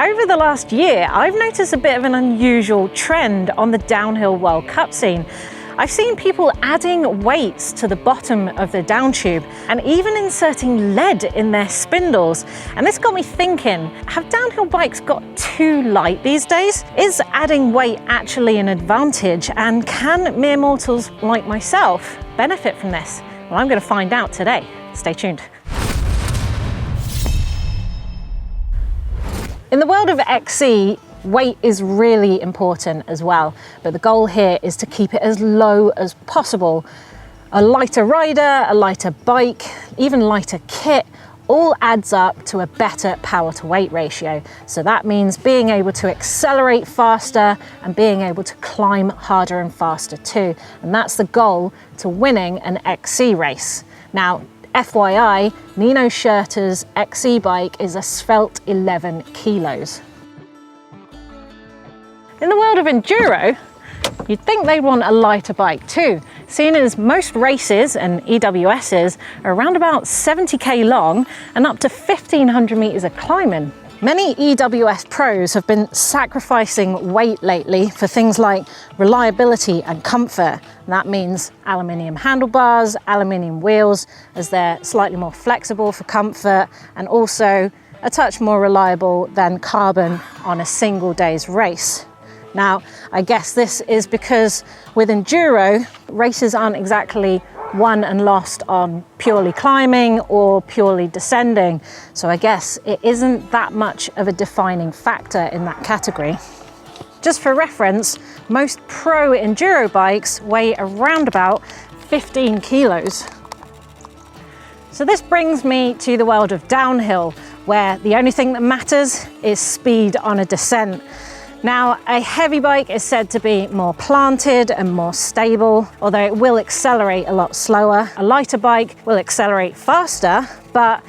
Over the last year, I've noticed a bit of an unusual trend on the downhill World Cup scene. I've seen people adding weights to the bottom of the down tube and even inserting lead in their spindles. And this got me thinking, have downhill bikes got too light these days? Is adding weight actually an advantage? And can mere mortals like myself benefit from this? Well, I'm going to find out today. Stay tuned. In the world of XC, weight is really important as well, but the goal here is to keep it as low as possible. A lighter rider, a lighter bike, even lighter kit, all adds up to a better power to weight ratio. So that means being able to accelerate faster and being able to climb harder and faster too. And that's the goal to winning an XC race. Now, FYI, Nino Schurter's XC bike is a svelte 11 kilos. In the world of enduro, you'd think they'd want a lighter bike too, seeing as most races and EWSs are around about 70k long and up to 1500 meters of climbing. Many EWS pros have been sacrificing weight lately for things like reliability and comfort. And that means aluminium handlebars, aluminium wheels, as they're slightly more flexible for comfort and also a touch more reliable than carbon on a single day's race. Now, I guess this is because with enduro, races aren't exactly won and lost on purely climbing or purely descending. So I guess it isn't that much of a defining factor in that category. Just for reference, most pro enduro bikes weigh around about 15 kilos. So this brings me to the world of downhill, where the only thing that matters is speed on a descent. Now, a heavy bike is said to be more planted and more stable, although it will accelerate a lot slower. A lighter bike will accelerate faster, but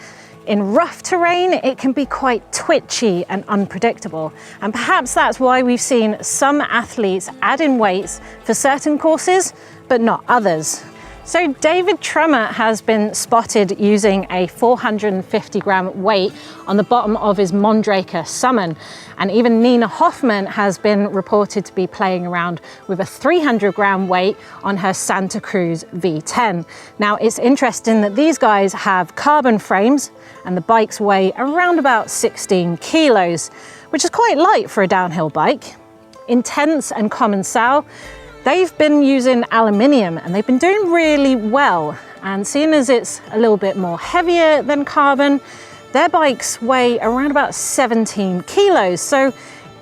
in rough terrain, it can be quite twitchy and unpredictable. And perhaps that's why we've seen some athletes add in weights for certain courses, but not others. So David Trummer has been spotted using a 450 gram weight on the bottom of his Mondraker Summon. And even Nina Hoffman has been reported to be playing around with a 300 gram weight on her Santa Cruz V10. Now, it's interesting that these guys have carbon frames and the bikes weigh around about 16 kilos, which is quite light for a downhill bike. Intense and Common Sal, they've been using aluminium and they've been doing really well. And seeing as it's a little bit more heavier than carbon, their bikes weigh around about 17 kilos. So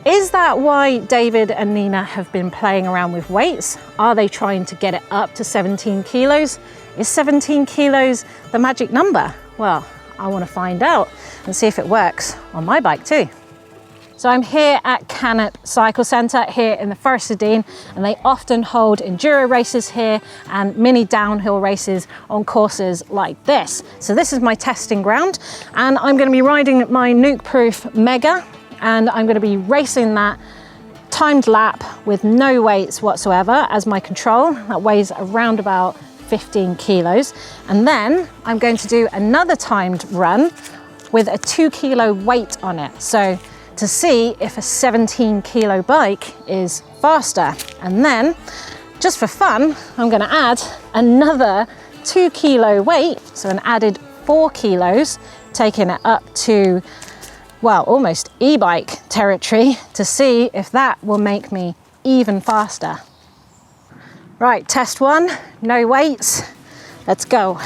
is that why David and Nina have been playing around with weights? Are they trying to get it up to 17 kilos? Is 17 kilos the magic number? Well, I want to find out and see if it works on my bike too. So I'm here at Cannock Cycle Centre here in the Forest of Dean, and they often hold enduro races here and mini downhill races on courses like this. So this is my testing ground, and I'm going to be riding my nuke-proof Mega, and I'm going to be racing that timed lap with no weights whatsoever as my control. That weighs around about 15 kilos. And then I'm going to do another timed run with a 2 kilo weight on it. So to see if a 17 kilo bike is faster. And then, just for fun, I'm going to add another 2 kilo weight, so an added 4 kilos, taking it up to, well, almost e-bike territory, to see if that will make me even faster. Right, test one, no weights, let's go.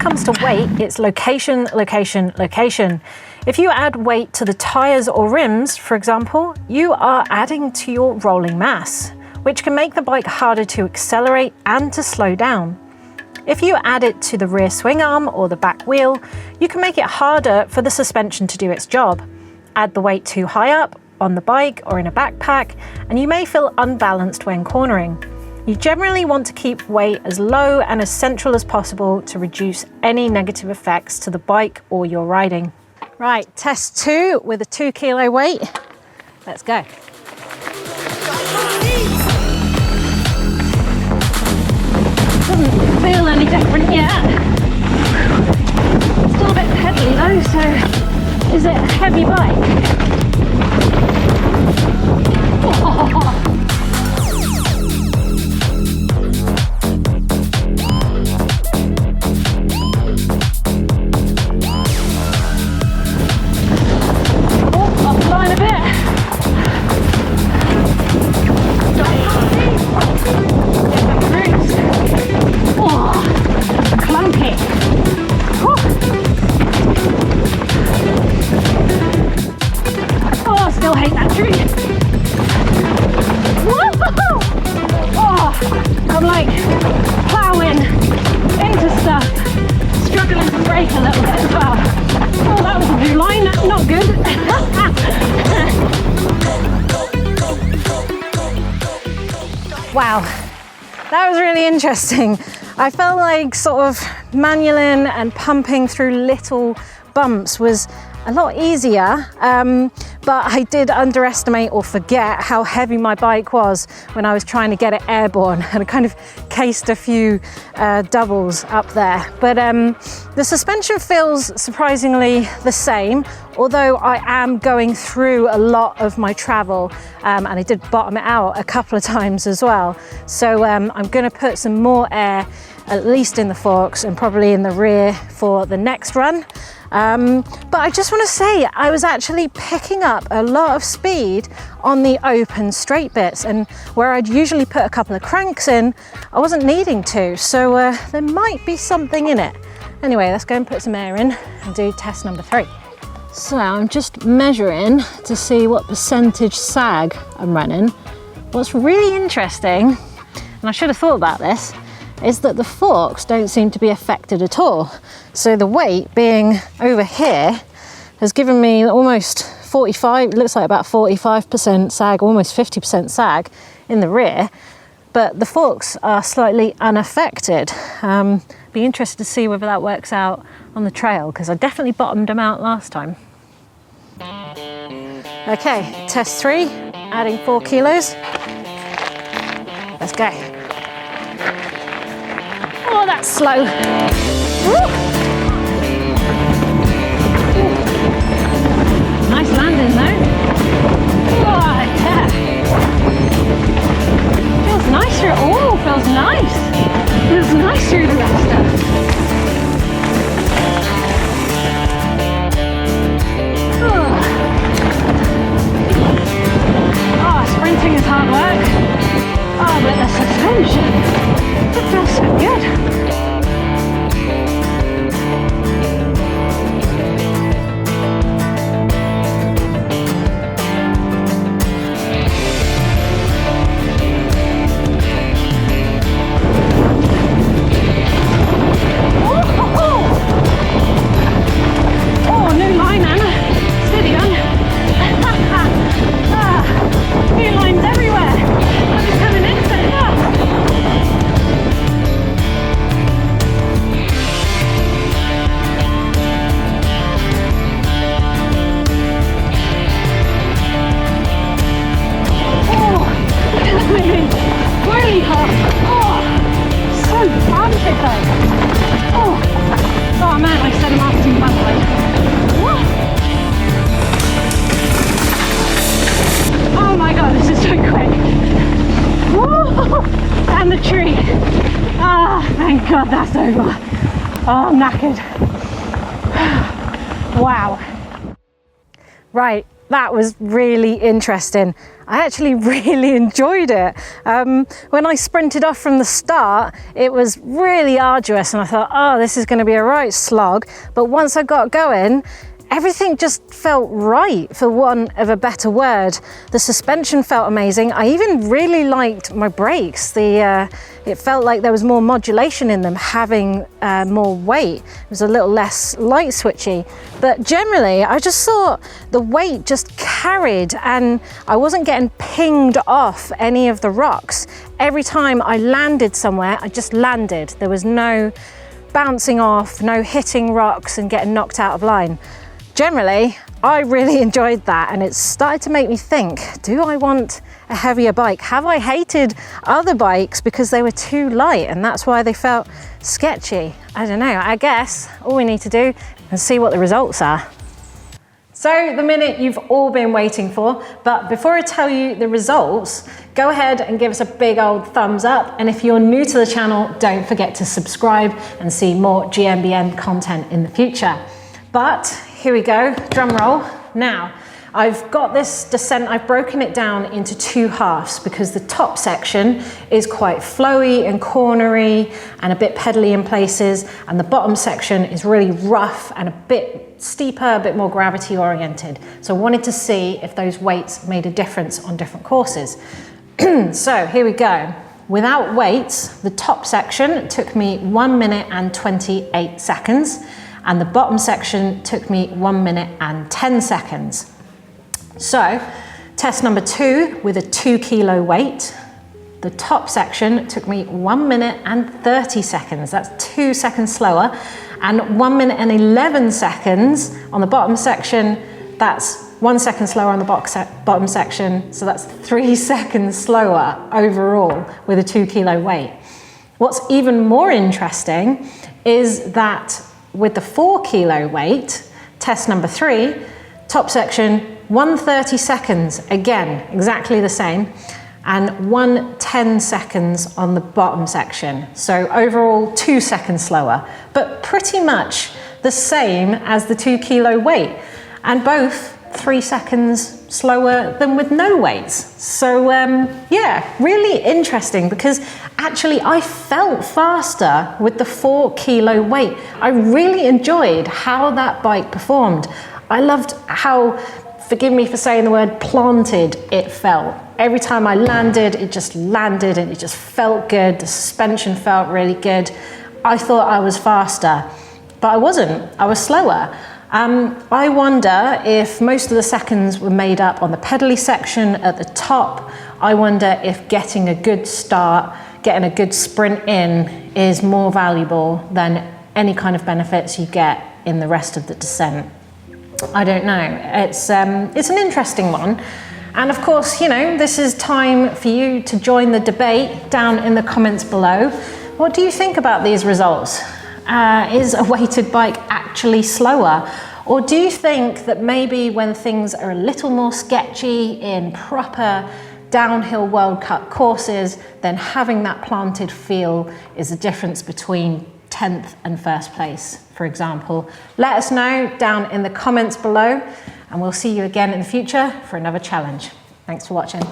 comes to weight, it's location, location, location. If you add weight to the tires or rims, for example, you are adding to your rolling mass, which can make the bike harder to accelerate and to slow down. If you add it to the rear swing arm or the back wheel, you can make it harder for the suspension to do its job. Add the weight too high up on the bike or in a backpack, and you may feel unbalanced when cornering. You generally want to keep weight as low and as central as possible to reduce any negative effects to the bike or your riding. Right, test 2 with a 2 kilo weight. Let's go. Doesn't feel any different yet. Still a bit pedally though, so is it a heavy bike? Oh. Wow, that was really interesting. I felt like sort of manualing and pumping through little bumps was a lot easier, but I did underestimate or forget how heavy my bike was when I was trying to get it airborne, and I kind of cased a few doubles up there. But the suspension feels surprisingly the same, although I am going through a lot of my travel, and I did bottom it out a couple of times as well. So I'm going to put some more air, at least in the forks and probably in the rear for the next run. But I just want to say I was actually picking up a lot of speed on the open straight bits, and where I'd usually put a couple of cranks in, I wasn't needing to, so there might be something in it. Anyway, let's go and put some air in and do test number 3. So I'm just measuring to see what percentage sag I'm running. What's really interesting, and I should have thought about this, is that the forks don't seem to be affected at all. So the weight being over here has given me almost 45, it looks like about 45% sag, almost 50% sag in the rear, but the forks are slightly unaffected. Be interested to see whether that works out on the trail, because I definitely bottomed them out last time. Okay, test 3, adding 4 kilos. Let's go. Oh, that's slow. Woo. Nice landing though. Oh, yeah. Feels nice through it. Oh, feels nice. Feels nice through the rest. Oh, sprinting is hard work. Oh, but the suspension, it feels so good. God, that's over. Oh, I'm knackered. Wow. Right, that was really interesting. I actually really enjoyed it. When I sprinted off from the start, it was really arduous and I thought, oh, this is going to be a right slog. But once I got going, everything just felt right, for want of a better word. The suspension felt amazing. I even really liked my brakes. It felt like there was more modulation in them, having more weight. It was a little less light switchy. But generally, I just thought the weight just carried and I wasn't getting pinged off any of the rocks. Every time I landed somewhere, I just landed. There was no bouncing off, no hitting rocks and getting knocked out of line. Generally, I really enjoyed that, and it started to make me think, do I want a heavier bike? Have I hated other bikes because they were too light and that's why they felt sketchy? I don't know. I guess all we need to do is see what the results are. So the minute you've all been waiting for, but before I tell you the results, go ahead and give us a big old thumbs up. And if you're new to the channel, don't forget to subscribe and see more GMBN content in the future. But here we go, drum roll. Now, I've got this descent, I've broken it down into two halves because the top section is quite flowy and cornery and a bit pedally in places, and the bottom section is really rough and a bit steeper, a bit more gravity oriented. So I wanted to see if those weights made a difference on different courses. So here we go. Without weights, the top section took me 1 minute and 28 seconds. And the bottom section took me 1 minute and 10 seconds. So, test number 2 with a 2 kilo weight. The top section took me 1 minute and 30 seconds. That's 2 seconds slower. And 1 minute and 11 seconds on the bottom section. That's 1 second slower on the bottom section. So that's 3 seconds slower overall with a 2 kilo weight. What's even more interesting is that with the 4 kilo weight, test number 3, top section, 1:30 seconds, again, exactly the same, and 1:10 seconds on the bottom section. So overall, 2 seconds slower, but pretty much the same as the 2 kilo weight, and both 3 seconds slower than with no weights. So yeah, really interesting because actually I felt faster with the 4 kilo weight. I really enjoyed how that bike performed. I loved how, forgive me for saying the word, planted it felt. Every time I landed, it just landed and it just felt good. The suspension felt really good. I thought I was faster, but I wasn't. I was slower. I wonder if most of the seconds were made up on the pedally section at the top. I wonder if getting a good start, getting a good sprint in is more valuable than any kind of benefits you get in the rest of the descent. I don't know. It's an interesting one. And of course, you know, this is time for you to join the debate down in the comments below. What do you think about these results? Is a weighted bike actually slower? Or do you think that maybe when things are a little more sketchy in proper downhill World Cup courses, then having that planted feel is the difference between 10th and first place, for example? Let us know down in the comments below, and we'll see you again in the future for another challenge. Thanks for watching.